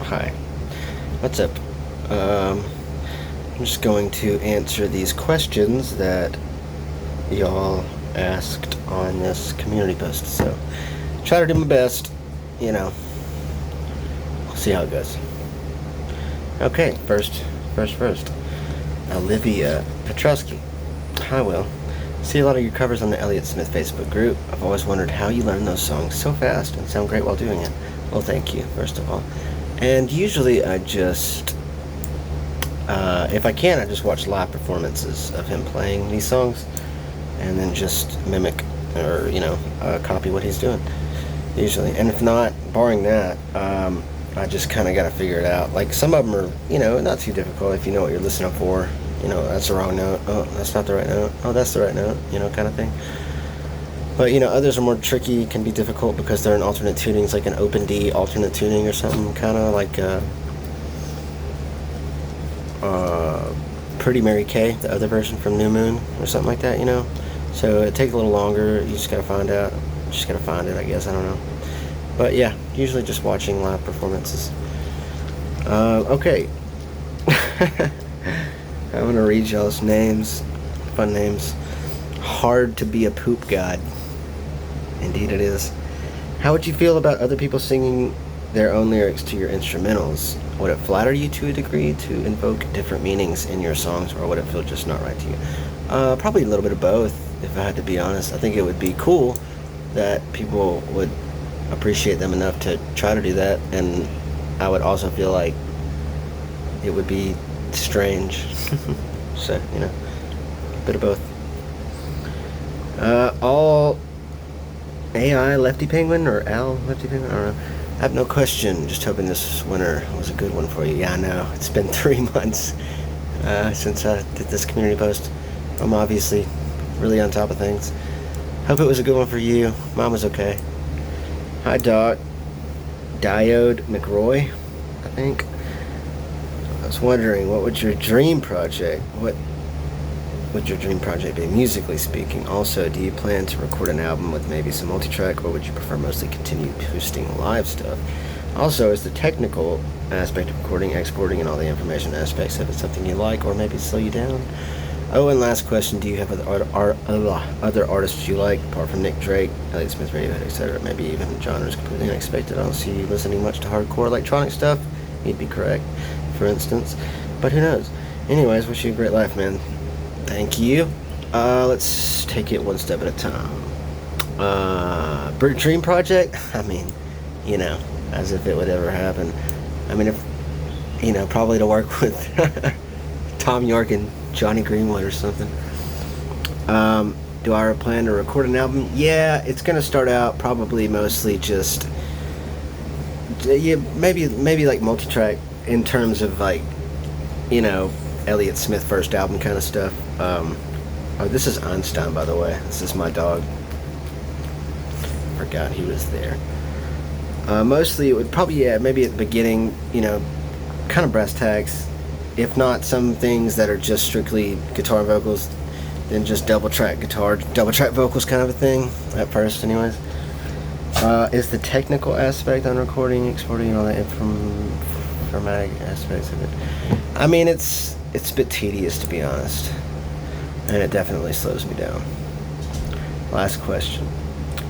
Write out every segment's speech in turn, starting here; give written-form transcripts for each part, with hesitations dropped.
Hi. What's up? Um, I'm just going to answer these questions that y'all asked on this community post. So, try to do my best. You know, we'll see how it goes. Okay, first. Olivia Petrosky. Hi, Will. See a lot of your covers on the Elliott Smith Facebook group. I've always wondered how you learn those songs so fast and sound great while doing it. Well, thank you, first of all. And usually I just, if I can, I just watch live performances of him playing these songs and then just mimic or, copy what he's doing, usually. And if not, barring that, I just kind of got to figure it out. Like, some of them are, not too difficult if you know what you're listening for. That's the wrong note. Oh, that's not the right note. Oh, that's the right note, kind of thing. But, others are more tricky, can be difficult because they're in alternate tunings, like an open D alternate tuning or something, kind of like Pretty Mary Kay, the other version from New Moon, or something like that, So it takes a little longer. You just gotta find out. Just gotta find it, I guess. I don't know. But yeah, usually just watching live performances. Okay. I'm gonna read y'all's names. Fun names. Hard to be a poop god. Indeed it is. How would you feel about other people singing their own lyrics to your instrumentals? Would it flatter you to a degree to invoke different meanings in your songs, or would it feel just not right to you? Probably a little bit of both, if I had to be honest. I think it would be cool that people would appreciate them enough to try to do that, and I would also feel like it would be strange. So, a bit of both. All AI Lefty Penguin, or Al Lefty Penguin, I don't know. I have no question. Just hoping this winter was a good one for you. Yeah, I know. It's been 3 months since I did this community post. I'm obviously really on top of things. Hope it was a good one for you. Mine was okay. Hi, Doc. Diode McRoy, I think. I was wondering, what would your dream project? What would your dream project be, musically speaking? Also, do you plan to record an album with maybe some multi-track, or would you prefer mostly continue posting live stuff? Also, is the technical aspect of recording, exporting, and all the information aspects of it something you like, or maybe slow you down? Oh, and last question, do you have other artists you like, apart from Nick Drake, Elliott Smith, Radiohead, etc.? Maybe even genres completely unexpected. I don't see you listening much to hardcore electronic stuff. You'd be correct, for instance. But who knows? Anyways, wish you a great life, man. Thank you. Let's take it one step at a time. Dream project? I mean, as if it would ever happen. I mean, if, probably to work with Tom York and Johnny Greenwood or something. Do I plan to record an album? Yeah, it's gonna start out probably mostly just, yeah, maybe like multi-track in terms of like, Elliott Smith first album kind of stuff. Oh, this is Einstein, by the way. This is my dog. Forgot he was there. Mostly it would probably, maybe at the beginning, kind of brass tacks. If not some things that are just strictly guitar and vocals, then just double track guitar, double track vocals kind of a thing, at first anyways. Is the technical aspect on recording, exporting, and all that informatic aspects of it? I mean, it's a bit tedious, to be honest, and it definitely slows me down. Last question.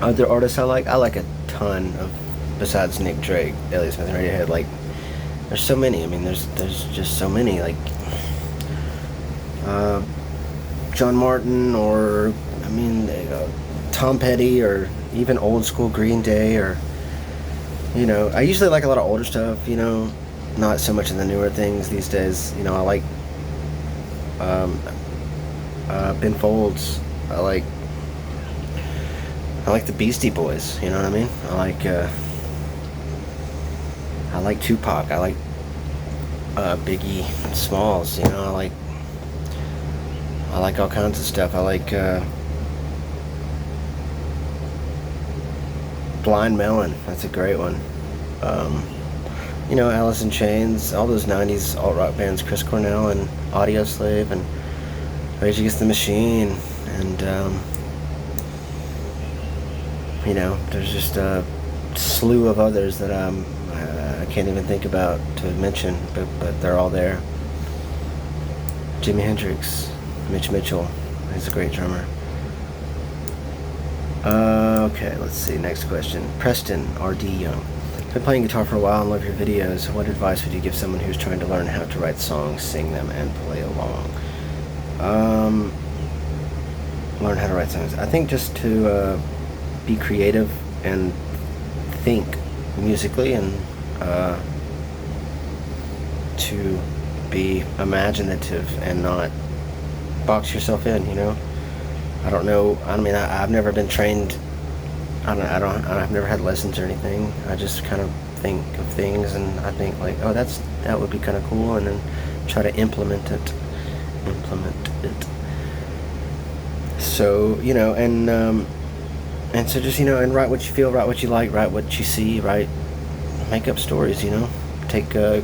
Other artists I like a ton of, besides Nick Drake, Elliott Smith, and Radiohead. Like, there's so many. I mean, there's just so many. Like, John Martin, or Tom Petty, or even old school Green Day, or I usually like a lot of older stuff. Not so much in the newer things these days. I like Ben Folds. I like the Beastie Boys. You know what I mean? I like Tupac. I like Biggie Smalls. I like all kinds of stuff. I like Blind Melon. That's a great one. Alice in Chains, all those 90s alt-rock bands, Chris Cornell and Audioslave and Rage Against the Machine, and there's just a slew of others that I I can't even think about to mention, but they're all there. Jimi Hendrix, Mitch Mitchell, he's a great drummer. Okay, let's see, next question. Preston R.D. Young. Been playing guitar for a while and love your videos. What advice would you give someone who's trying to learn how to write songs, sing them, and play along? Learn how to write songs. I think just to be creative and think musically, and to be imaginative and not box yourself in, you know. I don't know. I mean, I've never been trained. I've never had lessons or anything. I just kind of think of things, and I think like, oh, that would be kind of cool, and then try to implement it. So, you know, and so just, you know, and write what you feel, write what you like, write what you see, make up stories, you know, take up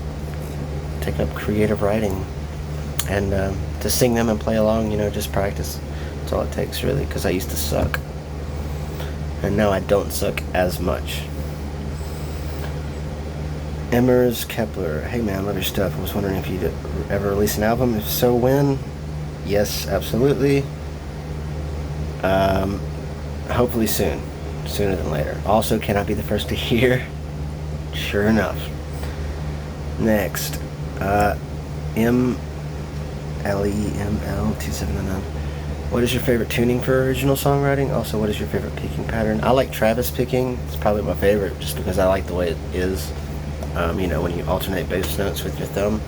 creative writing, and to sing them and play along, you know, just practice. That's all it takes, really, because I used to suck. And now I don't suck as much. Emmers Kepler. Hey man, love your stuff. I was wondering if you'd ever release an album. If so, when? Yes, absolutely. Hopefully soon. Sooner than later. Also, can I be the first to hear? Sure enough. Next. MLEML2799. What is your favorite tuning for original songwriting? Also, what is your favorite picking pattern? I like Travis picking. It's probably my favorite just because I like the way it is. You know, when you alternate bass notes with your thumb.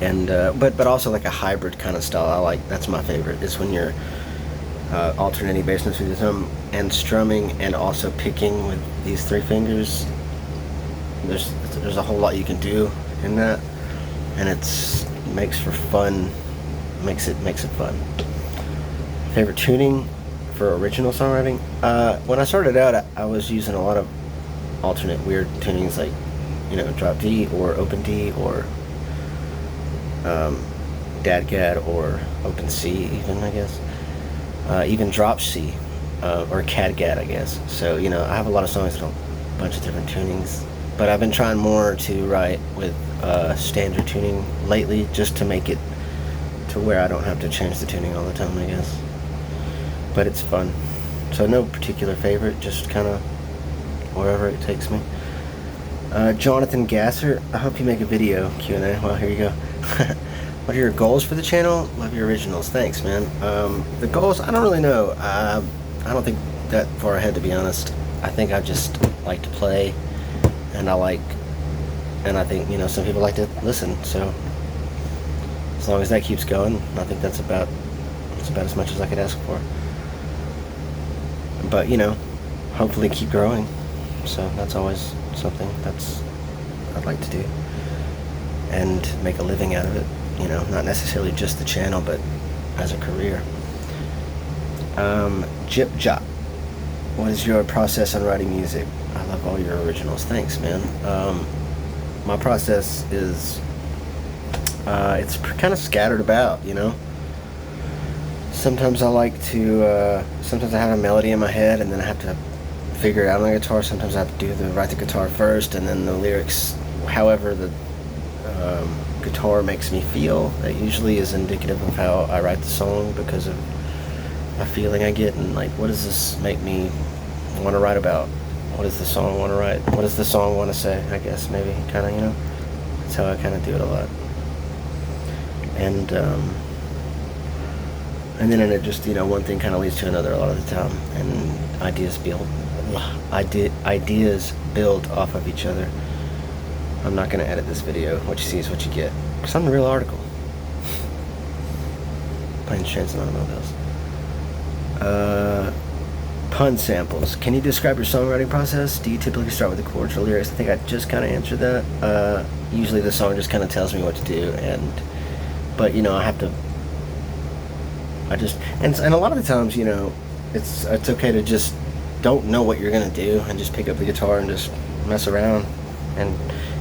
And but also like a hybrid kind of style. I like, that's my favorite. Is when you're alternating bass notes with your thumb and strumming and also picking with these three fingers. There's a whole lot you can do in that, and makes for fun. Makes it fun. Favorite tuning for original songwriting? When I started out, I was using a lot of alternate weird tunings, like, you know, drop D or open D or DADGAD or open C, even, I guess. Even drop C or CADGAD, I guess. So, you know, I have a lot of songs with a bunch of different tunings, but I've been trying more to write with standard tuning lately, just to make it to where I don't have to change the tuning all the time, I guess. But it's fun. So no particular favorite, just kind of wherever it takes me. Jonathan Gasser, I hope you make a video Q&A. Well, here you go. What are your goals for the channel? Love your originals. Thanks, man. The goals, I don't really know. I don't think that far ahead, to be honest. I think I just like to play, and I think, you know, some people like to listen, so as long as that keeps going, I think that's about as much as I could ask for. But, you know, hopefully keep growing. So that's always something I'd like to do, and make a living out of it. You know, not necessarily just the channel, but as a career. Jip Jop. What is your process on writing music? I love all your originals. Thanks, man. My process is it's kind of scattered about, you know. Sometimes I like to, sometimes I have a melody in my head and then I have to figure it out on the guitar. Sometimes I have to write the guitar first and then the lyrics, however the guitar makes me feel. That usually is indicative of how I write the song, because of a feeling I get, and like, what does this make me want to write about? What does the song want to write? What does the song want to say? I guess maybe, kind of, you know. That's how I kind of do it a lot. And then it just, you know, one thing kind of leads to another a lot of the time, and ideas build off of each other. I'm not going to edit this video. What you see is what you get, because I'm the real article. Planes, Trains, and Automobiles. Pun samples. Can you describe your songwriting process? Do you typically start with the chords or lyrics? I think I just kind of answered that. Usually the song just kind of tells me what to do, but you know, I have to. And a lot of the times, you know, it's okay to just don't know what you're gonna do and just pick up the guitar and just mess around and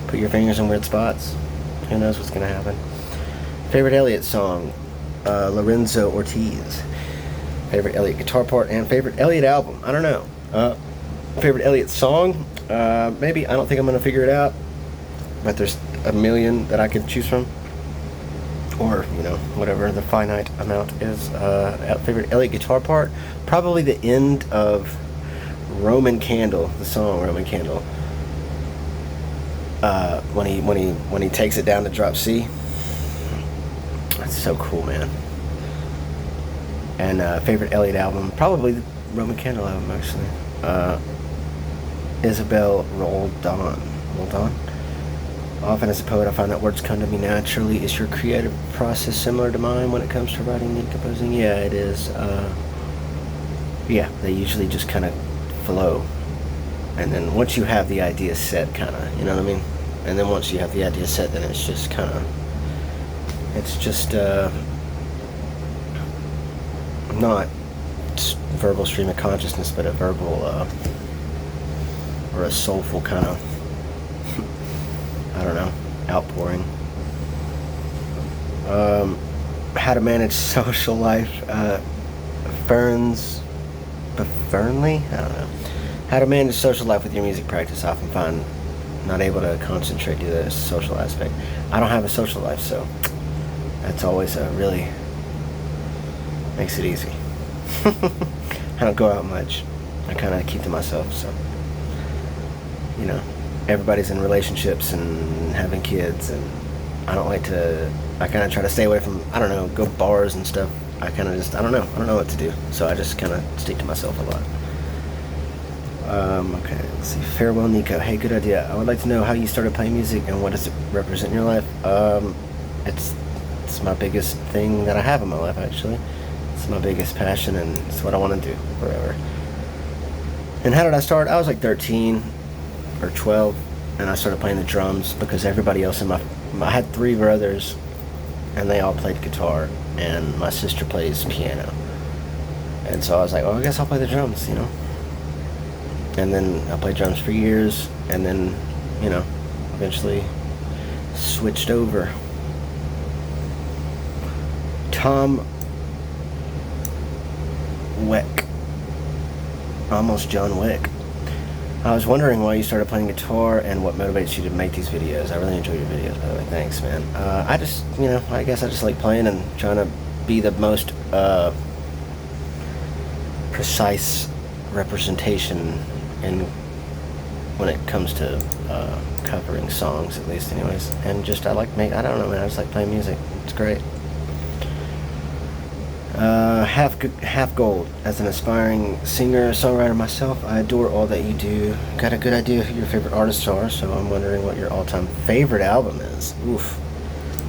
put your fingers in weird spots. Who knows what's gonna happen? Favorite Elliott song? Lorenzo Ortiz. Favorite Elliott guitar part and favorite Elliott album? I don't know. Favorite Elliott song? Maybe. I don't think I'm going to figure it out. But there's a million that I could choose from. Or, whatever the finite amount is. Favorite Elliott guitar part? Probably the end of Roman Candle, the song Roman Candle. When he takes it down to drop C. That's so cool, man. And favorite Elliott album? Probably the Roman Candle album, actually. Isabel Roldan. Often as a poet, I find that words come to me naturally. Is your creative process similar to mine when it comes to writing and composing? Yeah, it is. They usually just kind of flow. And then once you have the idea set, kind of, you know what I mean? And then once you have the idea set, then it's just kind of, not verbal stream of consciousness, but a verbal, or a soulful kind of, I don't know, outpouring. How to manage social life. Fernley? I don't know. How to manage social life with your music practice. I often find not able to concentrate due to the social aspect. I don't have a social life, so that's always really makes it easy. I don't go out much. I kind of keep to myself, so everybody's in relationships and having kids, and I kind of try to stay away from, go bars and stuff. I kind of just, I don't know what to do, so I just kind of stick to myself a lot. Okay, let's see. Farewell, Nico. Hey, good idea. I would like to know how you started playing music and what does it represent in your life. It's my biggest thing that I have in my life, actually. It's my biggest passion, and it's what I want to do forever. And how did I start? I was like 13 or 12, and I started playing the drums because everybody else I had 3 brothers, and they all played guitar, and my sister plays piano. And so I was like, I guess I'll play the drums, And then I played drums for years, and then, eventually switched over. Tom Weck. Almost John Wick. I was wondering why you started playing guitar and what motivates you to make these videos. I really enjoy your videos, by the way. Thanks, man. I just, I guess I just like playing and trying to be the most precise representation when it comes to covering songs, at least, anyways. And just, I don't know, man. I just like playing music. It's great. Half Gold. As an aspiring singer, songwriter myself, I adore all that you do. Got a good idea who your favorite artists are, so I'm wondering what your all-time favorite album is. Oof.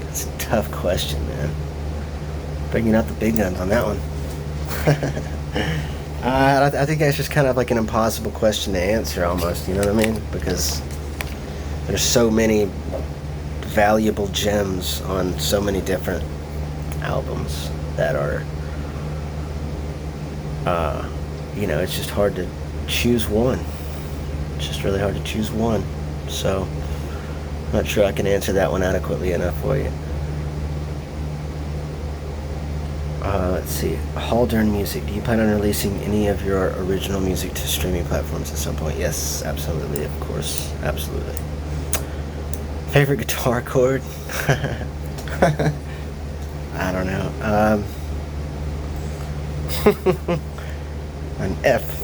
That's a tough question, man. Bringing out the big guns on that one. I think that's just kind of like an impossible question to answer, almost, you know what I mean? Because there's so many valuable gems on so many different albums that are, it's just hard to choose one. It's just really hard to choose one. So, I'm not sure I can answer that one adequately enough for you. Let's see. Haldern Music. Do you plan on releasing any of your original music to streaming platforms at some point? Yes, absolutely, of course. Absolutely. Favorite guitar chord? I don't know. An F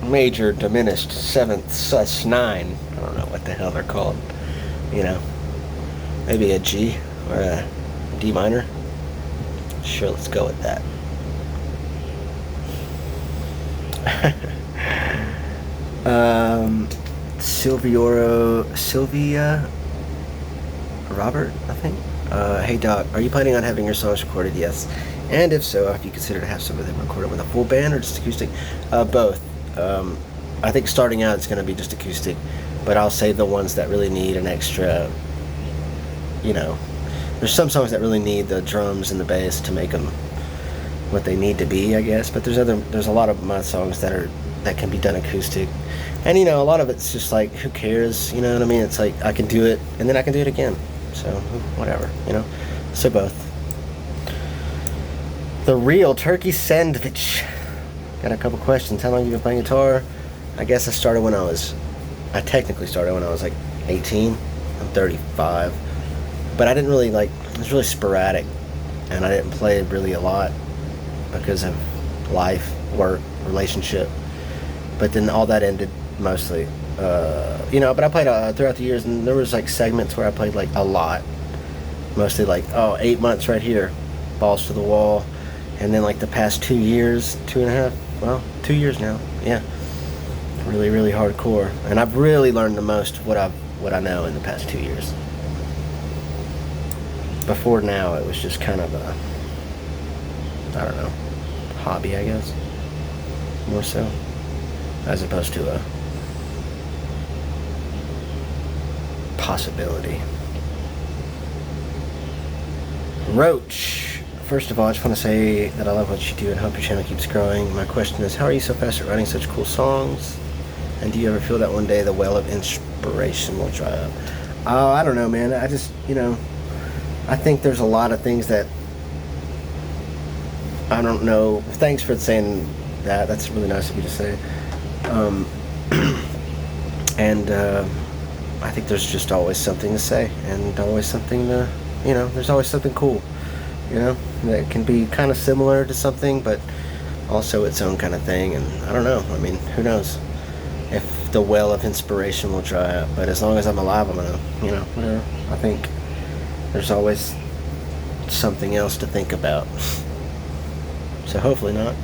major diminished 7th sus 9. I don't know what the hell they're called. Maybe a G or a D minor. Sure, let's go with that. Sylvia Robert, I think. Hey Doc, are you planning on having your songs recorded? Yes. And if so, have you considered to have some of them recorded with a full band or just acoustic? Both. I think starting out it's going to be just acoustic, but I'll save the ones that really need an extra, there's some songs that really need the drums and the bass to make them what they need to be, I guess. But there's a lot of my songs that can be done acoustic, and a lot of it's just like, who cares? You know what I mean? It's like I can do it, and then I can do it again. So whatever, So both. The Real Turkey Sandwich. Got a couple questions. How long have you been playing guitar? I guess I started when I was I technically started when I was like 18. I'm 35. But I didn't really like, it was really sporadic. And I didn't play really a lot because of life, work, relationship. But then all that ended mostly. But I played throughout the years, and there was like segments where I played like a lot. Mostly like, 8 months right here, balls to the wall. And then like the past 2 years, 2 years now, yeah. Really, really hardcore. And I've really learned the most what I know in the past 2 years. Before now, it was just kind of a, I don't know, hobby, I guess. More so. As opposed to a possibility. Roach. First of all, I just want to say that I love what you do and hope your channel keeps growing. My question is, how are you so fast at writing such cool songs? And do you ever feel that one day the well of inspiration will dry up? Oh, I don't know, man. I just, I think there's a lot of things that I don't know. Thanks for saying that. That's really nice of you to say. I think there's just always something to say, and always something to, there's always something cool, that can be kind of similar to something, but also its own kind of thing. And I don't know. I mean, who knows if the well of inspiration will dry up? But as long as I'm alive, I'm gonna, whatever. I think there's always something else to think about. So hopefully not.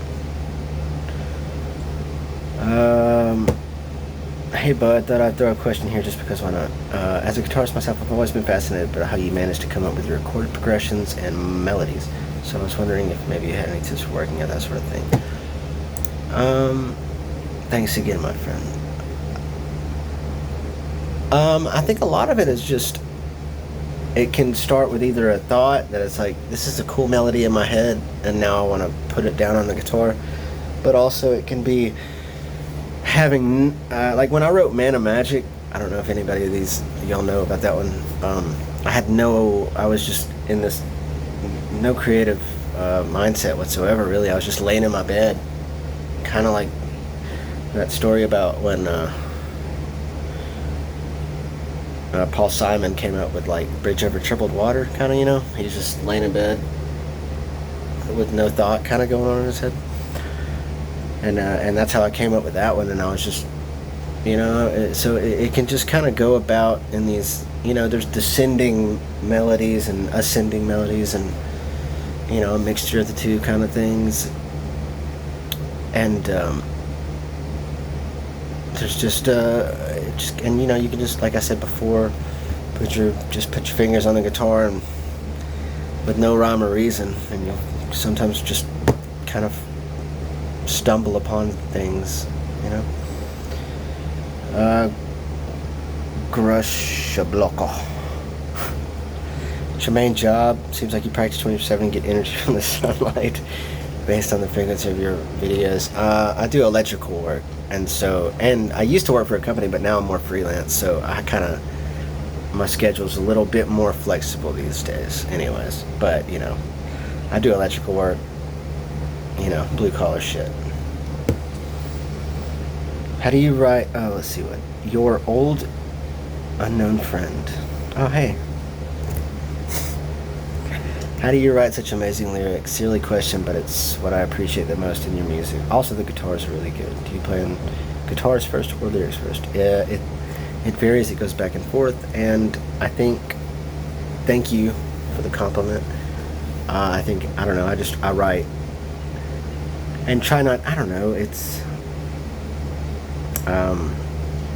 Hey bud, thought I'd throw a question here just because why not? As a guitarist myself, I've always been fascinated by how you manage to come up with your chord progressions and melodies. So I was wondering if maybe you had any tips for working at that sort of thing. Thanks again, my friend. I think a lot of it is just, it can start with either a thought that it's like, this is a cool melody in my head and now I want to put it down on the guitar. But also it can be having, like when I wrote Man of Magic, I don't know if anybody of these, y'all know about that one. I was just in this, no creative mindset whatsoever, really. I was just laying in my bed, kind of like that story about when Paul Simon came out with like Bridge Over Troubled Water, kind of, he's just laying in bed with no thought kind of going on in his head. And that's how I came up with that one. And I was just, so it can just kind of go about in these, there's descending melodies and ascending melodies and, a mixture of the two kind of things. And there's just, and you can just, like I said before, put your fingers on the guitar and with no rhyme or reason, and you'll sometimes just kind of stumble upon things, Grushabloko. What's your main job? Seems like you practice 24/7 and get energy from the sunlight based on the frequency of your videos. I do electrical work, and I used to work for a company, but now I'm more freelance, so my schedule's a little bit more flexible these days anyways. But, I do electrical work, blue collar shit. How do you write? Oh, let's see what. Your old unknown friend. Oh, hey. How do you write such amazing lyrics? Silly question, but it's what I appreciate the most in your music. Also, the guitars are really good. Do you play on guitars first or lyrics first? Yeah, it varies. It goes back and forth. And I think, thank you for the compliment. I don't know. I write and try not. I don't know. It's.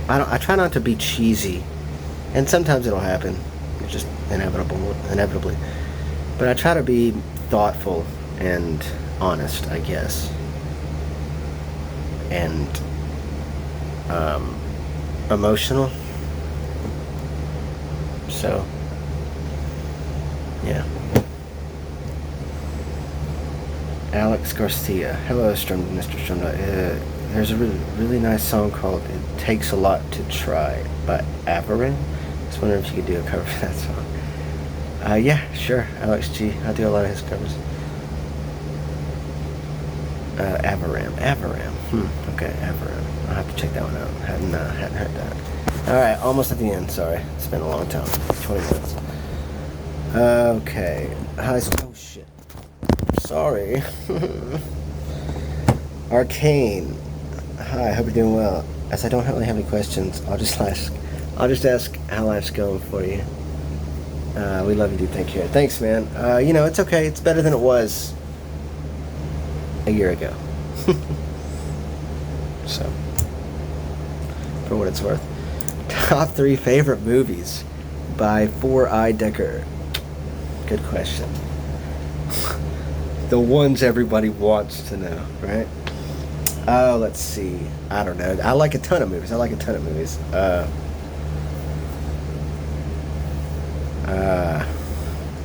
I try not to be cheesy, and sometimes it'll happen. It's just inevitably. But I try to be thoughtful and honest, I guess. And emotional. So, yeah. Alex Garcia. Hello, Mr. Strumda. There's a really nice song called It Takes a Lot to Try by Avaram. Just wondering if you could do a cover for that song. Yeah, sure, Alex G. I do a lot of his covers. Avaram. Okay, Avaram. I'll have to check that one out. Hadn't heard that. Alright, almost at the end, sorry. It's been a long time. 20 minutes. Okay. Oh shit. Sorry. Arcane. Hi, I hope you're doing well. As I don't really have any questions, I'll just ask how life's going for you. We love you, dude. Take care. Thanks, man. It's okay. It's better than it was a year ago. So, for what it's worth. Top 3 favorite movies by 4i Decker. Good question. The ones everybody wants to know, right? Oh, let's see. I don't know. I like a ton of movies.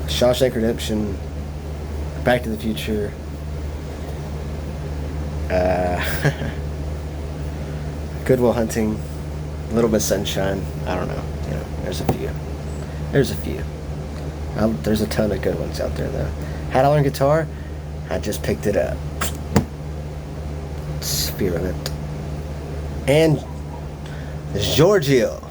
Shawshank Redemption, Back to the Future, Good Will Hunting, Little Miss Sunshine. I don't know. There's a few. There's a ton of good ones out there, though. How to Learn Guitar? I just picked it up. Spearmint. And Giorgio.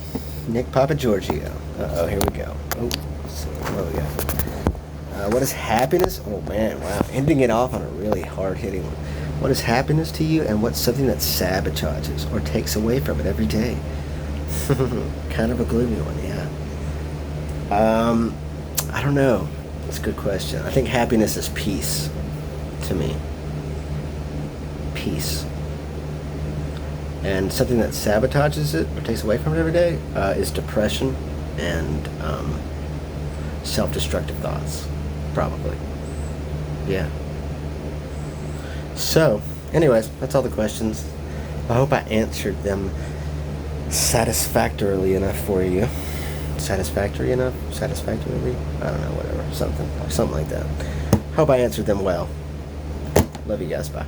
Nick Papa Giorgio. Uh-oh, here we go. Oh, so what we got? What is happiness? Oh, man, wow. Ending it off on a really hard-hitting one. What is happiness to you, and what's something that sabotages or takes away from it every day? Kind of a gloomy one, yeah. I don't know. That's a good question. I think happiness is peace to me. Peace. And something that sabotages it or takes away from it every day is depression and self-destructive thoughts, probably. Yeah. So, anyways, that's all the questions. I hope I answered them satisfactorily enough for you. Satisfactorily? I don't know, whatever. Something like that. Hope I answered them well. Love you guys. Bye.